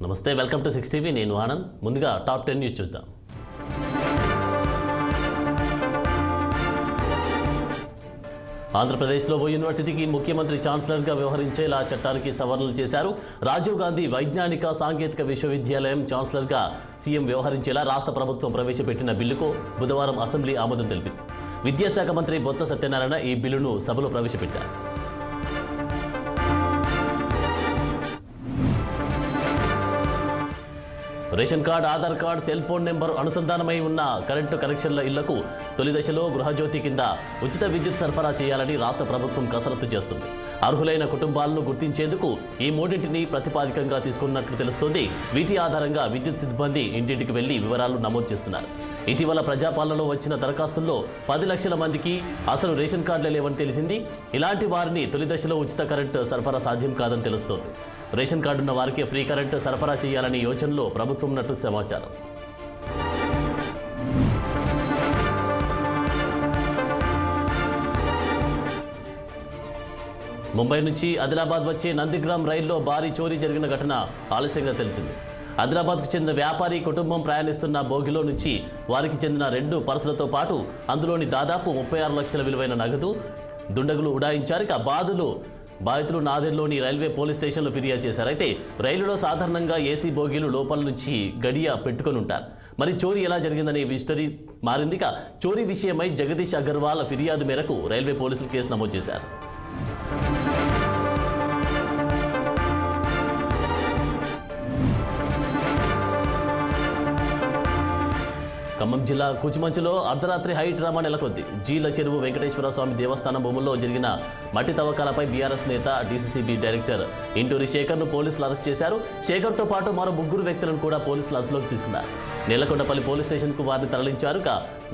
నమస్తే, welcome to 6 TV. నేను ఆనంద్. ముందుగా టాప్ 10 న్యూస్ చూద్దాం. ఆంధ్రప్రదేశ్లో ఓ యూనివర్సిటీకి ముఖ్యమంత్రి ఛాన్సలర్గా వ్యవహరించేలా చట్టానికి సవరణలు చేశారు. రాజీవ్ గాంధీ వైజ్ఞానిక సాంకేతిక విశ్వవిద్యాలయం ఛాన్సలర్గా సీఎం వ్యవహరించేలా రాష్ట్ర ప్రభుత్వం ప్రవేశపెట్టిన బిల్లుకు బుధవారం అసెంబ్లీ ఆమోదం తెలిపింది. విద్యాశాఖ మంత్రి బొత్స సత్యనారాయణ ఈ బిల్లును సభలో ప్రవేశపెట్టారు. Ration card, Aadhaar card, cell phone number అనుసంధానమై ఉన్న కరెంటు కనెక్షన్ల ఇళ్లకు తొలి దశలో గృహజ్యోతి కింద ఉచిత విద్యుత్ సరఫరా చేయాలని రాష్ట్ర ప్రభుత్వం కసరత్తు చేస్తుంది. అర్హులైన కుటుంబాలను గుర్తించేందుకు ఈ మూడింటిని ప్రతిపాదికంగా తీసుకున్నట్లు తెలుస్తోంది. వీటి ఆధారంగా విద్యుత్ సిబ్బంది ఇంటింటికి వెళ్లి వివరాలు నమోదు చేస్తున్నారు. ఇటీవల ప్రజాపాలనలో వచ్చిన దరఖాస్తుల్లో 10 లక్షల మందికి అసలు రేషన్ కార్డులే లేవని తెలిసింది. ఇలాంటి వారిని తొలి దశలో ఉచిత కరెంటు సరఫరా సాధ్యం కాదని తెలుస్తోంది. రేషన్ కార్డున్న వారికి ఫ్రీ కరెంటు సరఫరా చేయాలని యోచనలో ప్రభుత్వం ఉన్నట్టు సమాచారం. ముంబై నుంచి ఆదిలాబాద్ వచ్చే నందిగ్రామ్ రైల్లో భారీ చోరీ జరిగిన ఘటన ఆలస్యంగా తెలిసింది. ఆదిలాబాద్కు చెందిన వ్యాపారి కుటుంబం ప్రయాణిస్తున్న బోగిలో నుంచి వారికి చెందిన 2 పర్సులతో పాటు అందులోని దాదాపు 36 లక్షల విలువైన నగదు దుండగులు ఉడాయించారు. ఇక బాధితులు నాదెర్లోని రైల్వే పోలీస్ స్టేషన్లో ఫిర్యాదు చేశారు. అయితే రైలులో సాధారణంగా ఏసీ బోగీలు లోపల నుంచి గడియ పెట్టుకొని ఉంటారు. మరి చోరీ ఎలా జరిగిందనే మిస్టరీ మారింది. ఇక చోరీ విషయమై జగదీష్ అగర్వాల్ ఫిర్యాదు మేరకు రైల్వే పోలీసులు కేసు నమోదు చేశారు. ఖమ్మం జిల్లా కుచుమంచులో అర్ధరాత్రి హై డ్రామా నెలకొంది. జీల చెరువు వెంకటేశ్వర స్వామి దేవస్థానం భూముల్లో జరిగిన మట్టి తవ్వకాలపై బీఆర్ఎస్ నేత డీసీసీబీ డైరెక్టర్ ఇంటూరి శేఖర్ను పోలీసులు అరెస్ట్ చేశారు. శేఖర్తో పాటు మరో 3 వ్యక్తులను కూడా పోలీసులు అదుపులోకి తీసుకున్నారు. నేలకొండపల్లి పోలీస్ స్టేషన్కు వారిని తరలించారు.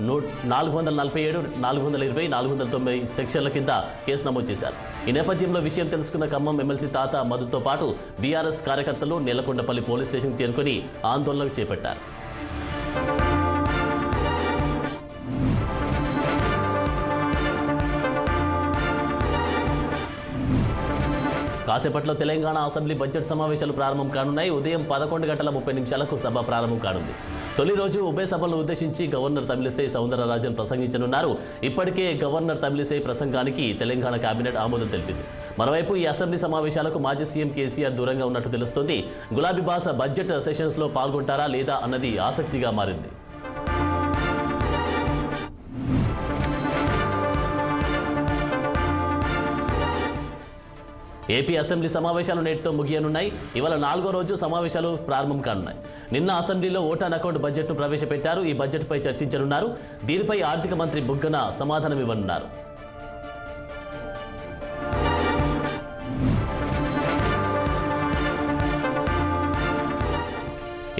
447, 420, 490 సెక్షన్ల కింద కేసు నమోదు చేశారు. ఈ నేపథ్యంలో విషయం తెలుసుకున్న ఖమ్మం ఎమ్మెల్సీ తాత మధుతో పాటు బీఆర్ఎస్ కార్యకర్తలు నేలకొండపల్లి పోలీస్ స్టేషన్కు చేరుకుని ఆందోళనకు చేపట్టారు. కాసేపట్లో తెలంగాణ అసెంబ్లీ బడ్జెట్ సమావేశాలు ప్రారంభం కానున్నాయి. ఉదయం 11:30 సభ ప్రారంభం కానుంది. తొలి రోజు ఉభయ సభలను ఉద్దేశించి గవర్నర్ తమిళిసై సౌందరరాజన్ ప్రసంగించనున్నారు. ఇప్పటికే గవర్నర్ తమిళిసై ప్రసంగానికి తెలంగాణ కేబినెట్ ఆమోదం తెలిపింది. మరోవైపు ఈ అసెంబ్లీ సమావేశాలకు మాజీ సీఎం కేసీఆర్ దూరంగా ఉన్నట్టు తెలుస్తోంది. గులాబీ బాస్ బడ్జెట్ సెషన్స్లో పాల్గొంటారా లేదా అన్నది ఆసక్తిగా మారింది. ఏపీ అసెంబ్లీ సమావేశాలు నేటితో ముగియనున్నాయి. ఇవాళ 4వ రోజు సమావేశాలు ప్రారంభం కానున్నాయి. నిన్న అసెంబ్లీలో ఓటాన్ అకౌంట్ బడ్జెట్ను ప్రవేశపెట్టారు. ఈ బడ్జెట్పై చర్చించనున్నారు. దీనిపై ఆర్థిక మంత్రి బుగ్గన సమాధానం ఇవ్వనున్నారు.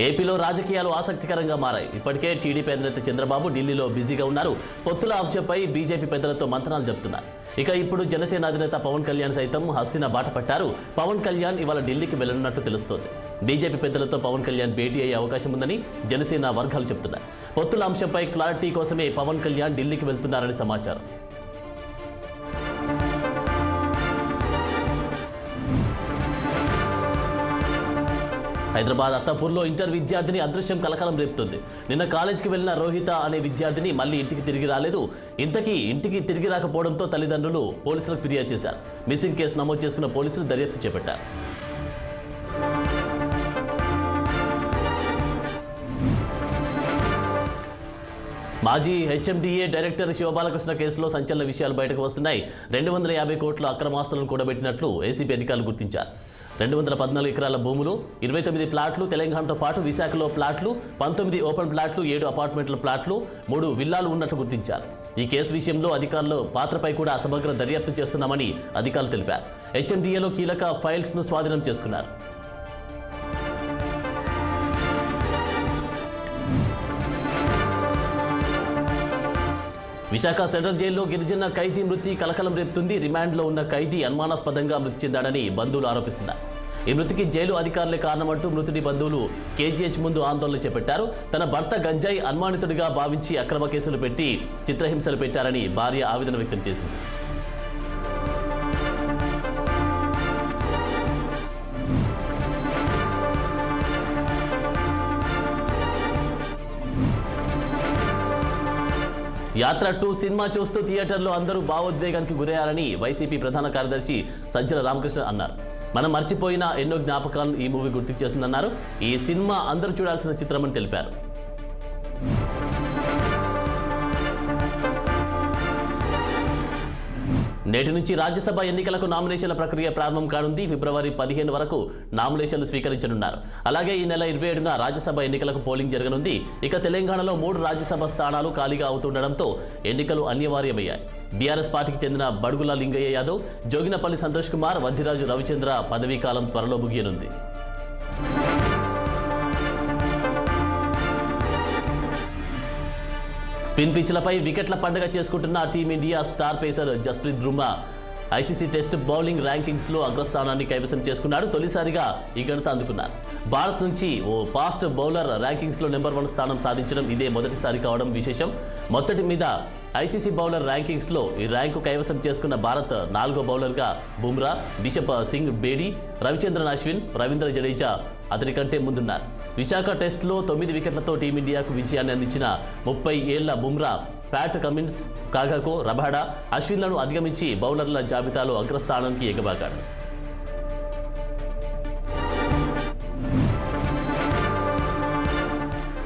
ఏపీలో రాజకీయాలు ఆసక్తికరంగా మారాయి. ఇప్పటికే టీడీపీ అధినేత చంద్రబాబు ఢిల్లీలో బిజీగా ఉన్నారు. పొత్తుల అంశంపై బీజేపీ పెద్దలతో మంత్రాలు చెబుతున్నారు. ఇక ఇప్పుడు జనసేన అధినేత పవన్ కళ్యాణ్ సైతం హస్తిన బాట పట్టారు. పవన్ కళ్యాణ్ ఇవాళ ఢిల్లీకి వెళ్లనున్నట్టు తెలుస్తోంది. బీజేపీ పెద్దలతో పవన్ కళ్యాణ్ భేటీ అయ్యే అవకాశం ఉందని జనసేన వర్గాలు చెబుతున్నాయి. పొత్తుల అంశంపై క్లారిటీ కోసమే పవన్ కళ్యాణ్ ఢిల్లీకి వెళ్తున్నారని సమాచారం. హైదరాబాద్ అత్తాపూర్లో ఇంటర్ విద్యార్థిని అదృశ్యం కలకలం రేపుతుంది. నిన్న కాలేజీకి వెళ్లిన రోహిత అనే విద్యార్థిని మళ్లీ ఇంటికి తిరిగి రాలేదు. ఇంటికి తిరిగి రాకపోవడంతో తల్లిదండ్రులు పోలీసులకు ఫిర్యాదు చేశారు. మిస్సింగ్ కేసు నమోదు చేసుకున్న పోలీసులు దర్యాప్తు చేపట్టారు. మాజీ హెచ్ఎండిఏ డైరెక్టర్ శివబాలకృష్ణ కేసులో సంచలన విషయాలు బయటకు వస్తున్నాయి. 250 కోట్ల అక్రమాస్తులను కూడబెట్టినట్లు ఏసీబీ అధికారులు గుర్తించారు. 214 ఎకరాల భూములు, 29 ప్లాట్లు, తెలంగాణతో పాటు విశాఖలో ప్లాట్లు, 19 ఓపెన్ ప్లాట్లు, 7 అపార్ట్మెంట్ల ప్లాట్లు, 3 విల్లాలు ఉన్నట్లు గుర్తించారు. ఈ కేసు విషయంలో అధికారుల పాత్రపై కూడా సమగ్ర దర్యాప్తు చేస్తున్నామని అధికారులు తెలిపారు. హెచ్ఎండిఏలో కీలక ఫైల్స్ను స్వాధీనం చేసుకున్నారు. విశాఖ సెంట్రల్ జైల్లో గిరిజన ఖైదీ మృతి కలకలం రేపుతుంది. రిమాండ్లో ఉన్న ఖైదీ అనుమానాస్పదంగా మృతి చెందాడని బంధువులు ఆరోపిస్తున్నారు. ఈ మృతికి జైలు అధికారులే కారణమంటూ మృతుడి బంధువులు కేజీహెచ్ ముందు ఆందోళన చేపట్టారు. తన భర్త గంజాయి అనుమానితుడిగా భావించి అక్రమ కేసులు పెట్టి చిత్రహింసలు పెట్టారని భార్య ఆవేదన వ్యక్తం చేసింది. యాత్ర 2 సినిమా చూస్తూ థియేటర్లో అందరూ భావోద్వేగానికి గురయ్యారని వైసీపీ ప్రధాన కార్యదర్శి సజ్జల రామకృష్ణ అన్నారు. మనం మర్చిపోయిన ఎన్నో జ్ఞాపకాలను ఈ మూవీ గుర్తుకు చేస్తుందన్నారు. ఈ సినిమా అందరూ చూడాల్సిన చిత్రమని తెలిపారు. నేటి నుంచి రాజ్యసభ ఎన్నికలకు నామినేషన్ల ప్రక్రియ ప్రారంభం కానుంది. ఫిబ్రవరి 15 వరకు నామినేషన్లు స్వీకరించనున్నారు. అలాగే ఈ నెల 27న రాజ్యసభ ఎన్నికలకు పోలింగ్ జరగనుంది. ఇక తెలంగాణలో 3 రాజ్యసభ స్థానాలు ఖాళీగా అవుతుండడంతో ఎన్నికలు అనివార్యమయ్యాయి. బీఆర్ఎస్ పార్టీకి చెందిన బడుగుల లింగయ్య యాదవ్, జోగినపల్లి సంతోష్ కుమార్, వద్దిరాజు రవిచంద్ర పదవీకాలం త్వరలో ముగియనుంది. స్పిన్ పిచ్లపై వికెట్ల పండుగ చేసుకుంటున్న Team India star pacer Jasprit Bumrah ICC test bowling ర్యాంకింగ్స్లో అగ్రస్థానాన్ని కైవసం చేసుకున్నాడు. తొలిసారిగా ఈ ఘనత అందుకున్నారు. భారత్ నుంచి ఓ ఫాస్ట్ బౌలర్ ర్యాంకింగ్స్లో నెంబర్ 1 స్థానం సాధించడం ఇదే మొదటిసారి కావడం విశేషం. మొదటి మీద ఐసీసీ బౌలర్ ర్యాంకింగ్స్లో ఈ ర్యాంకు కైవసం చేసుకున్న భారత్ 4వ బౌలర్గా బుమ్రా, బిషప్ సింగ్ బేడీ, రవిచంద్రన్ అశ్విన్, రవీంద్ర జడేజా అతని కంటే ముందున్నారు. విశాఖ టెస్టులో 9 వికెట్లతో టీమిండియాకు విజయాన్ని అందించిన 30 ఏళ్ల బుమ్రా ప్యాట్ కమిన్స్, కాగాకో, రబాడా, అశ్విన్లను అధిగమించి బౌలర్ల జాబితాలో అగ్రస్థానానికి ఎగబాకాడు.